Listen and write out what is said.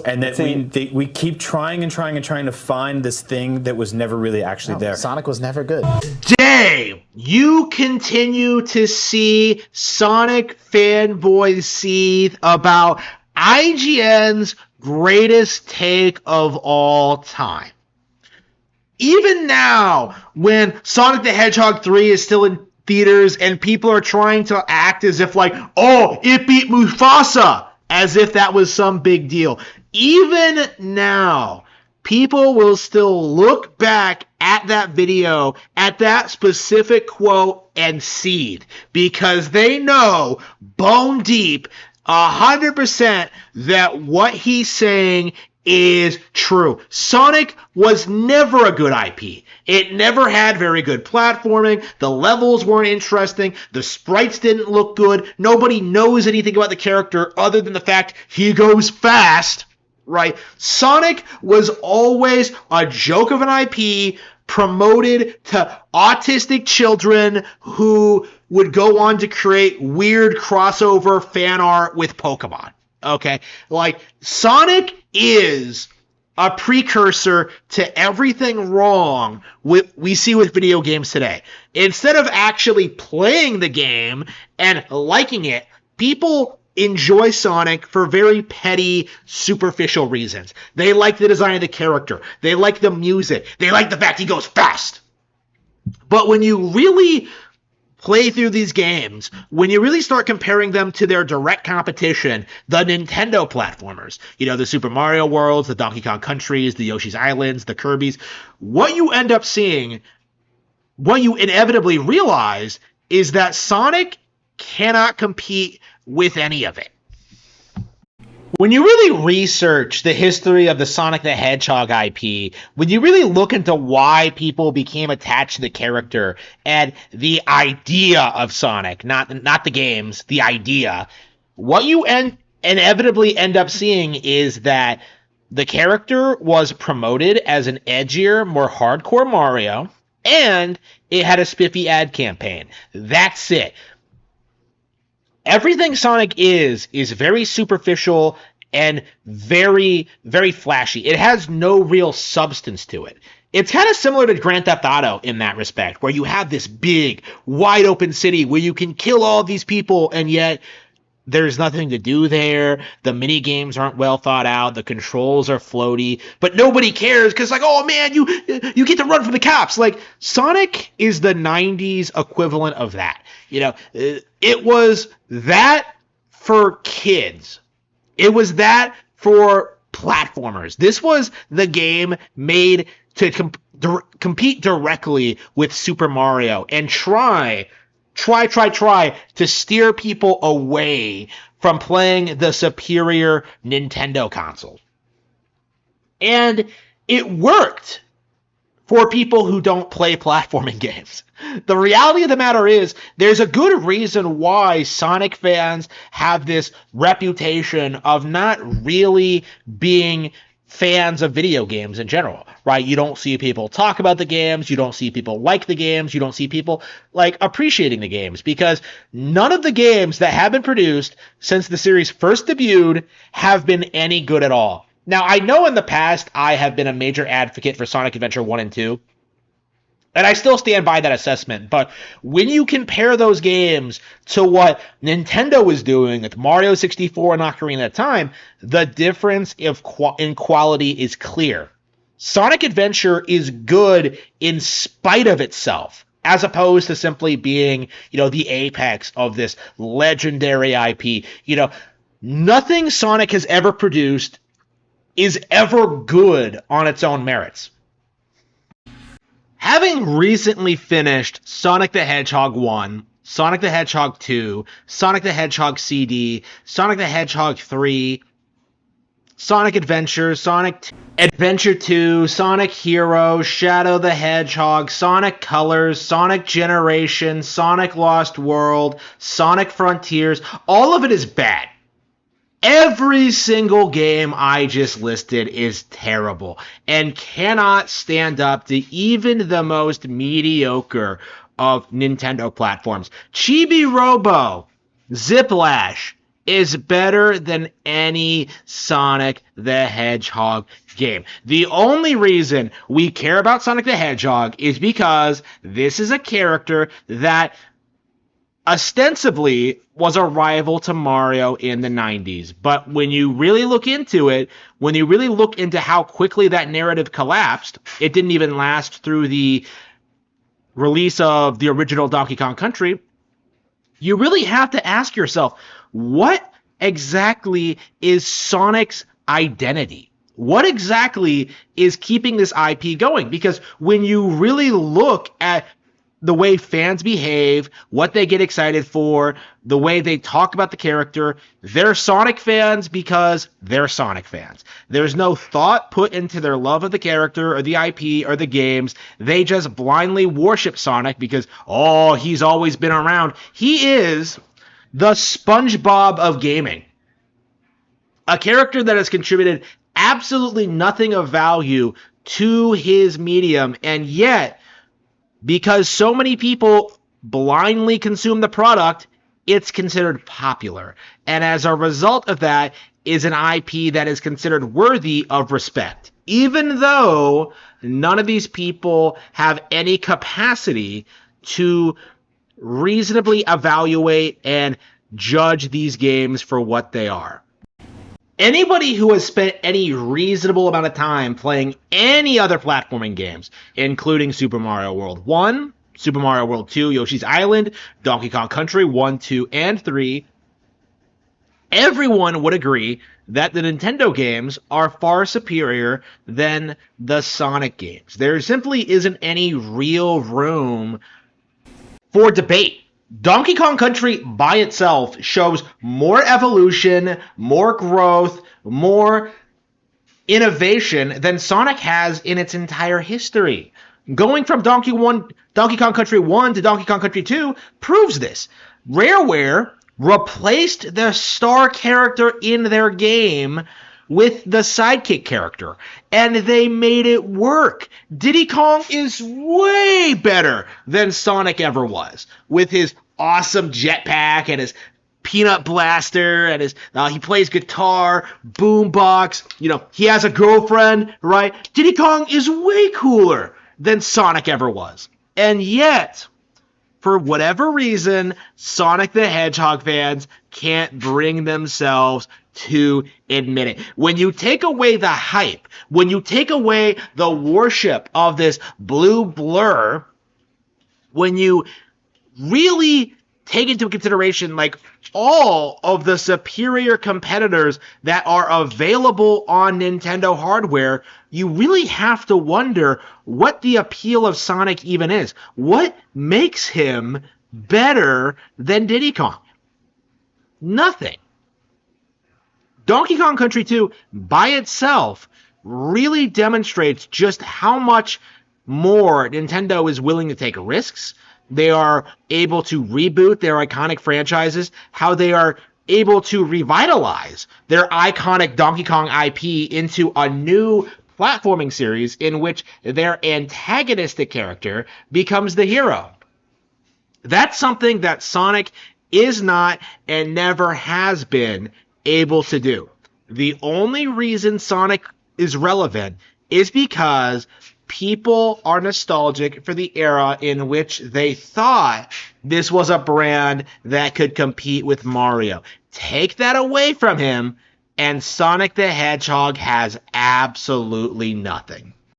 And that we keep trying and trying and trying to find this thing that was never really actually there. Sonic was never good. Day, you continue to see Sonic fanboys seethe about IGN's greatest take of all time. Even now, when Sonic the Hedgehog 3 is still in theaters and people are trying to act as if like, oh, it beat Mufasa, as if that was some big deal. Even now, people will still look back at that video, at that specific quote, and seethe, because they know bone deep 100% that what he's saying is true. Sonic was never a good IP. It never had very good platforming. The levels weren't interesting. The sprites didn't look good. Nobody knows anything about the character other than the fact he goes fast, right? Sonic was always a joke of an IP promoted to autistic children who would go on to create weird crossover fan art with Pokemon. Okay? Like, Sonic is a precursor to everything wrong we see with video games today. Instead of actually playing the game and liking it, people enjoy Sonic for very petty, superficial reasons. They like the design of the character. They like the music. They like the fact he goes fast. But when you really play through these games, when you really start comparing them to their direct competition, the Nintendo platformers, you know, the Super Mario Worlds, the Donkey Kong Countries, the Yoshi's Islands, the Kirby's, what you end up seeing, what you inevitably realize is that Sonic cannot compete with any of it. When you really research the history of the Sonic the Hedgehog IP, when you really look into why people became attached to the character and the idea of Sonic, not the games, the idea, what you inevitably end up seeing is that the character was promoted as an edgier, more hardcore Mario, and it had a spiffy ad campaign. That's it. Everything Sonic is very superficial and very, very flashy. It has no real substance to it. It's kind of similar to Grand Theft Auto in that respect, where you have this big, wide open city where you can kill all these people, and yet there's nothing to do there. The mini games aren't well thought out. The controls are floaty, but nobody cares because, like, oh man, you get to run from the cops. Like, Sonic is the 90s equivalent of that. You know, it was that for kids. It was that for platformers. This was the game made to compete directly with Super Mario and try to steer people away from playing the superior Nintendo console. And it worked for people who don't play platforming games. The reality of the matter is, there's a good reason why Sonic fans have this reputation of not really being fans of video games in general, right? You don't see people talk about the games, you don't see people like the games, you don't see people like appreciating the games, because none of the games that have been produced since the series first debuted have been any good at all. Now, I know in the past I have been a major advocate for Sonic Adventure 1 and 2, and I still stand by that assessment, but when you compare those games to what Nintendo was doing with Mario 64 and Ocarina of Time, the difference in quality is clear. Sonic Adventure is good in spite of itself, as opposed to simply being, you know, the apex of this legendary IP. You know, nothing Sonic has ever produced is ever good on its own merits. Having recently finished Sonic the Hedgehog 1, Sonic the Hedgehog 2, Sonic the Hedgehog CD, Sonic the Hedgehog 3, Sonic Adventure, Sonic Adventure 2, Sonic Heroes, Shadow the Hedgehog, Sonic Colors, Sonic Generations, Sonic Lost World, Sonic Frontiers, all of it is bad. Every single game I just listed is terrible and cannot stand up to even the most mediocre of Nintendo platforms. Chibi Robo, Ziplash, is better than any Sonic the Hedgehog game. The only reason we care about Sonic the Hedgehog is because this is a character that ostensibly was a rival to Mario in the 90s. But when you really look into it, when you really look into how quickly that narrative collapsed, it didn't even last through the release of the original Donkey Kong Country. You really have to ask yourself, what exactly is Sonic's identity? What exactly is keeping this IP going? Because when you really look at the way fans behave, what they get excited for, the way they talk about the character, they're Sonic fans because they're Sonic fans. There's no thought put into their love of the character or the IP or the games. They just blindly worship Sonic because, oh, he's always been around. He is the SpongeBob of gaming. A character that has contributed absolutely nothing of value to his medium, and yet, because so many people blindly consume the product, it's considered popular. And as a result of that is an IP that is considered worthy of respect, even though none of these people have any capacity to reasonably evaluate and judge these games for what they are. Anybody who has spent any reasonable amount of time playing any other platforming games, including Super Mario World 1, Super Mario World 2, Yoshi's Island, Donkey Kong Country 1, 2, and 3, everyone would agree that the Nintendo games are far superior than the Sonic games. There simply isn't any real room for debate. Donkey Kong Country by itself shows more evolution, more growth, more innovation than Sonic has in its entire history. Going from Donkey Kong Country 1 to Donkey Kong Country 2 proves this. Rareware replaced the star character in their game with the sidekick character, and they made it work. Diddy Kong is way better than Sonic ever was, with his awesome jetpack and his peanut blaster and his he plays guitar, boombox. He has a girlfriend, right? Diddy Kong is way cooler than Sonic ever was, and yet, for whatever reason, Sonic the Hedgehog fans can't bring themselves to admit it. When you take away the hype, when you take away the worship of this blue blur, when you really take into consideration all of the superior competitors that are available on Nintendo hardware, you really have to wonder what the appeal of Sonic even is. What makes him better than Diddy Kong? Nothing. Donkey Kong Country 2 by itself really demonstrates just how much more Nintendo is willing to take risks. They are able to reboot their iconic franchises, how they are able to revitalize their iconic Donkey Kong IP into a new platforming series in which their antagonistic character becomes the hero. That's something that Sonic is not and never has been able to do. The only reason Sonic is relevant is because people are nostalgic for the era in which they thought this was a brand that could compete with Mario. Take that away from him, and Sonic the Hedgehog has absolutely nothing.